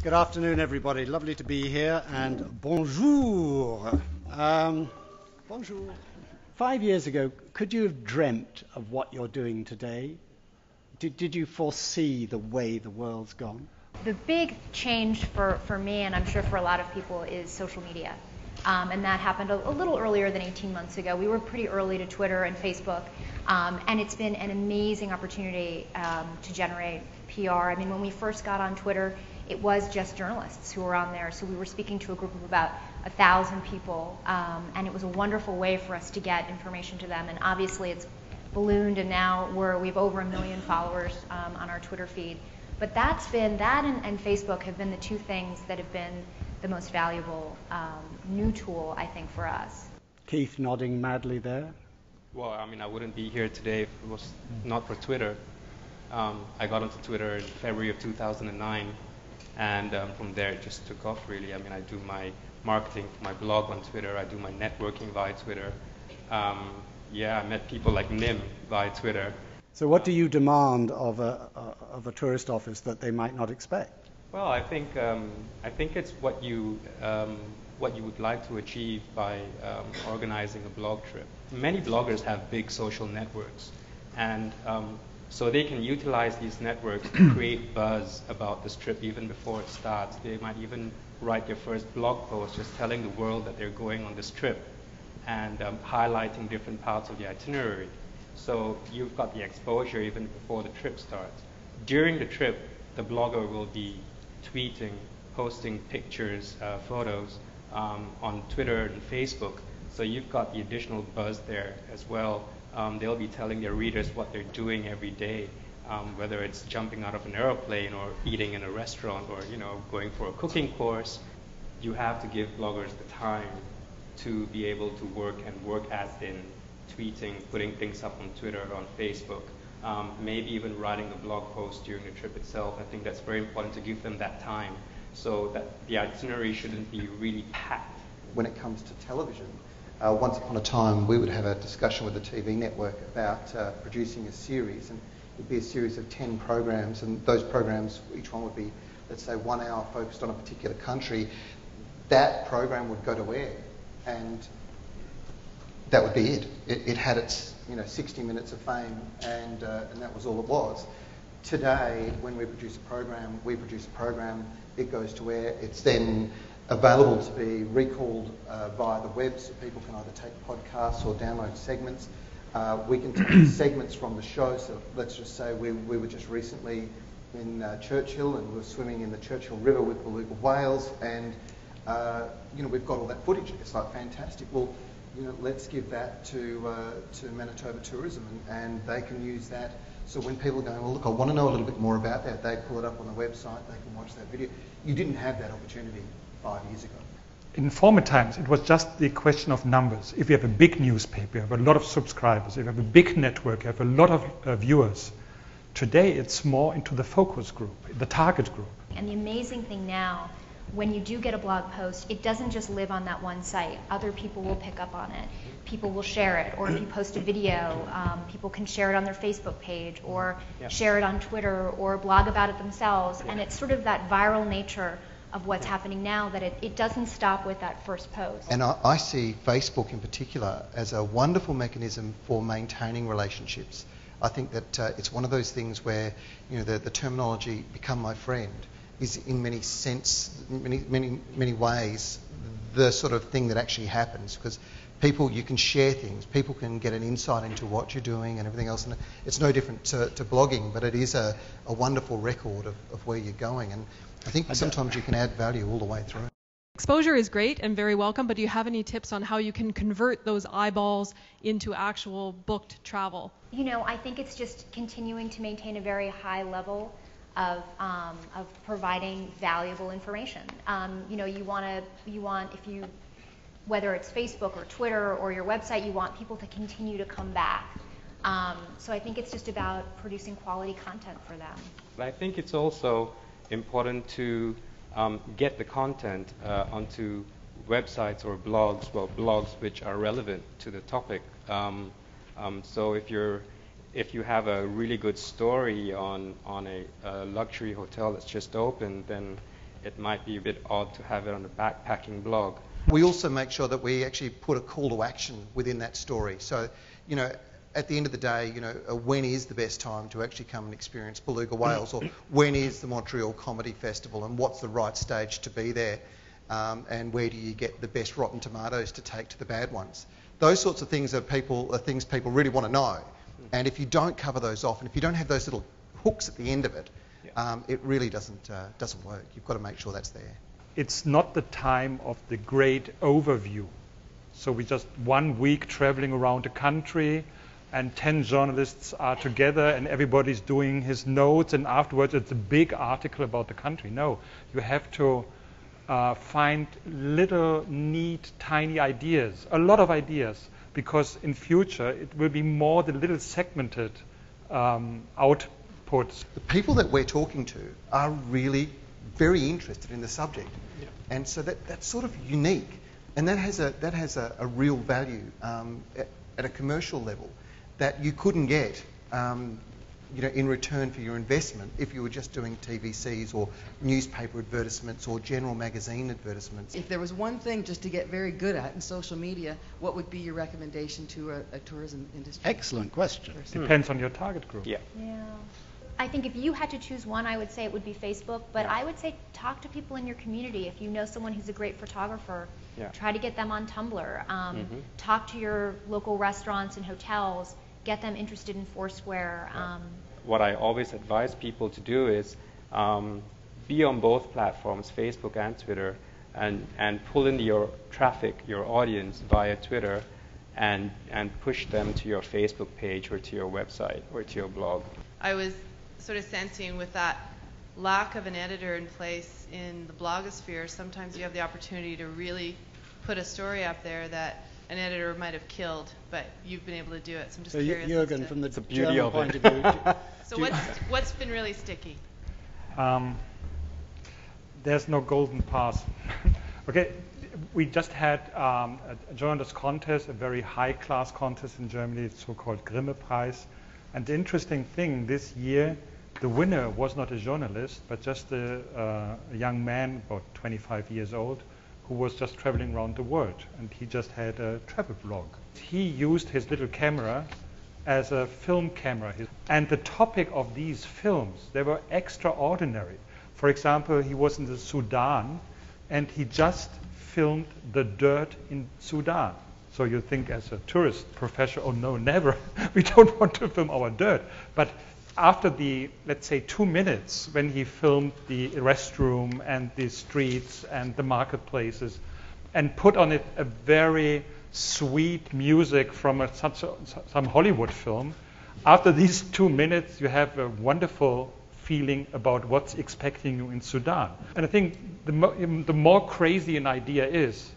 Good afternoon, everybody. Lovely to be here, and bonjour. Bonjour. 5 years ago, could you have dreamt of what you're doing today? Did you foresee the way the world's gone? The big change for me, and I'm sure for a lot of people, is social media. And that happened a little earlier than 18 months ago. We were pretty early to Twitter and Facebook, and it's been an amazing opportunity to generate PR. I mean, when we first got on Twitter, it was just journalists who were on there. So we were speaking to a group of about 1,000 people, and it was a wonderful way for us to get information to them. And obviously it's ballooned, and now we've over 1 million followers on our Twitter feed. But that and Facebook have been the two things that have been the most valuable new tool, I think, for us. Keith nodding madly there. Well, I mean, I wouldn't be here today if it was not for Twitter. I got onto Twitter in February of 2009, and from there it just took off, really. I mean, I do my marketing for my blog on Twitter. I do my networking via Twitter. I met people like Nim via Twitter. So what do you demand of a tourist office that they might not expect? Well, I think it's what you would like to achieve by organizing a blog trip. Many bloggers have big social networks, and so they can utilize these networks to create buzz about this trip even before it starts. They might even write their first blog post just telling the world that they're going on this trip and highlighting different parts of the itinerary. So you've got the exposure even before the trip starts. During the trip, the blogger will be tweeting, posting pictures, photos on Twitter and Facebook. So you've got the additional buzz there as well. They'll be telling their readers what they're doing every day, whether it's jumping out of an airplane or eating in a restaurant or going for a cooking course. You have to give bloggers the time to be able to work as in tweeting, putting things up on Twitter, on Facebook, maybe even writing a blog post during the trip itself. I think that's very important to give them that time so that the itinerary shouldn't be really packed. When it comes to television, once upon a time we would have a discussion with the TV network about producing a series, and it'd be a series of 10 programs, and those programs, each one would be, let's say, 1 hour focused on a particular country. That program would go to air, and that would be it. It had its 60 minutes of fame, and that was all it was. Today, when we produce a program, it goes to air. It's then available to be recalled via the web, so people can either take podcasts or download segments. We can take segments from the show. So let's just say we were just recently in Churchill, and we were swimming in the Churchill River with beluga whales, and we've got all that footage. It's like fantastic. Well, let's give that to Manitoba Tourism, and they can use that. So when people are going, well, look, I want to know a little bit more about that, they pull it up on the website, they can watch that video. You didn't have that opportunity 5 years ago. In former times, it was just the question of numbers. If you have a big newspaper, you have a lot of subscribers, if you have a big network, you have a lot of viewers. Today, it's more into the focus group, the target group. And the amazing thing now, when you do get a blog post, it doesn't just live on that one site. Other people will pick up on it. People will share it. Or if you post a video, people can share it on their Facebook page or share it on Twitter or blog about it themselves. And it's sort of that viral nature of what's happening now that it doesn't stop with that first post. And I see Facebook in particular as a wonderful mechanism for maintaining relationships. I think that it's one of those things where the terminology "become my friend" is in many ways the sort of thing that actually happens, because you can share things, people can get an insight into what you're doing and everything else, and it's no different to blogging, but it is a wonderful record of where you're going, and I think sometimes you can add value all the way through. Exposure is great and very welcome, but do you have any tips on how you can convert those eyeballs into actual booked travel? I think it's just continuing to maintain a very high level of providing valuable information. Whether it's Facebook or Twitter or your website, you want people to continue to come back. So I think it's just about producing quality content for them. I think it's also important to get the content onto websites or blogs which are relevant to the topic. So if you have a really good story on a luxury hotel that's just opened, then it might be a bit odd to have it on a backpacking blog. We also make sure that we actually put a call to action within that story. So, at the end of the day, when is the best time to actually come and experience Beluga Whales, or when is the Montreal Comedy Festival, and what's the right stage to be there, and where do you get the best Rotten Tomatoes to take to the bad ones? Those sorts of things are things people really want to know. And if you don't cover those off, and if you don't have those little hooks at the end of it, it really doesn't work. You've got to make sure that's there. It's not the time of the great overview. So we just 1 week traveling around the country, and 10 journalists are together and everybody's doing his notes, and afterwards it's a big article about the country. No, you have to find little, neat, tiny ideas, a lot of ideas, because in future it will be more the little segmented outputs. The people that we're talking to are really very interested in the subject, and so that's sort of unique, and that has a real value at a commercial level that you couldn't get in return for your investment if you were just doing TVCs or newspaper advertisements or general magazine advertisements. If there was one thing just to get very good at in social media, what would be your recommendation to a tourism industry? Excellent question. Depends on your target group. Yeah. I think if you had to choose one, I would say it would be Facebook, but I would say talk to people in your community. If you know someone who's a great photographer, try to get them on Tumblr. Talk to your local restaurants and hotels, get them interested in Foursquare. What I always advise people to do is be on both platforms, Facebook and Twitter, and pull in your traffic, your audience via Twitter, and push them to your Facebook page or to your website or to your blog. I was sort of sensing with that lack of an editor in place in the blogosphere, sometimes you have the opportunity to really put a story up there that an editor might have killed, but you've been able to do it. So I'm just curious. Jürgen, from the beauty German of point it. of view. So what's been really sticky? There's no golden path. Okay, we just had a journalist contest, a very high-class contest in Germany, the so-called Grimme Prize. And the interesting thing this year, the winner was not a journalist, but just a young man, about 25 years old, who was just traveling around the world, and he just had a travel blog. He used his little camera as a film camera, and the topic of these films, they were extraordinary. For example, he was in the Sudan, and he just filmed the dirt in Sudan. So you think as a tourist professional, oh no, never, we don't want to film our dirt. But after the, let's say, 2 minutes, when he filmed the restroom and the streets and the marketplaces, and put on it a very sweet music from some Hollywood film, after these 2 minutes, you have a wonderful feeling about what's expecting you in Sudan. And I think the more crazy an idea is,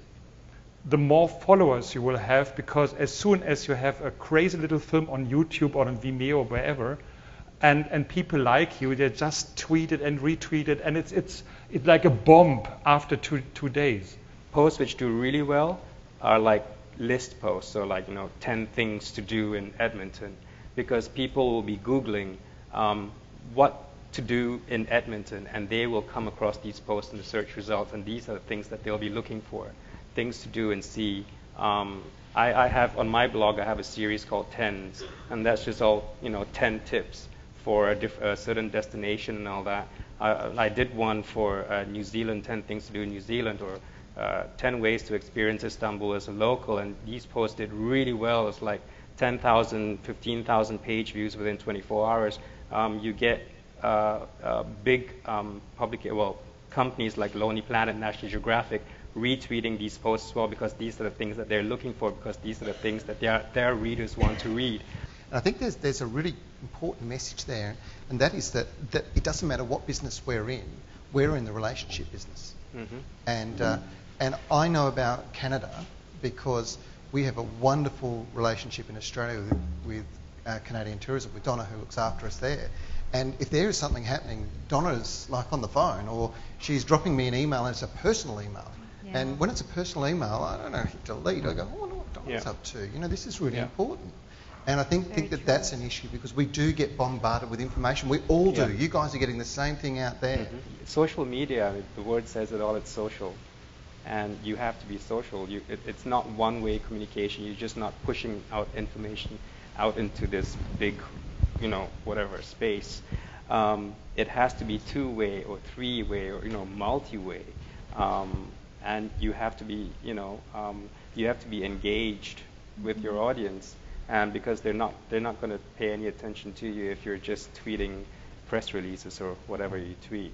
the more followers you will have, because as soon as you have a crazy little film on YouTube or on Vimeo or wherever, and people like you, they just tweet it and retweet it, and it's like a bomb after two days. Posts which do really well are like list posts, so like 10 things to do in Edmonton, because people will be Googling what to do in Edmonton, and they will come across these posts in the search results, and these are the things that they'll be looking for, things to do and see. I have on my blog, I have a series called 10s, and that's just all 10 tips for a certain destination and all that. I did one for New Zealand, 10 things to do in New Zealand, or 10 ways to experience Istanbul as a local, and these posts did really well. It's like 10,000, 15,000 page views within 24 hours. You get big companies like Lonely Planet, National Geographic, retweeting these posts as well, because these are the things that they're looking for, because these are the things that their readers want to read. I think there's a really important message there, and that is that it doesn't matter what business we're in the relationship business. Mm-hmm. And I know about Canada because we have a wonderful relationship in Australia with Canadian Tourism, with Donna, who looks after us there. And if there is something happening, Donna's like on the phone, or she's dropping me an email, and it's a personal email. Yeah. And when it's a personal email, I don't know, hit delete. I go, I wonder what Donna's up to. This is really important. And I think that that's an issue because we do get bombarded with information. We all do. Yeah. You guys are getting the same thing out there. Social media, the word says it all, it's social. And you have to be social. It's not one-way communication. You're just not pushing out information out into this big, whatever space. It has to be two-way or three-way or, multi-way. And you have to be, engaged with your audience. And because they're not going to pay any attention to you if you're just tweeting press releases or whatever you tweet.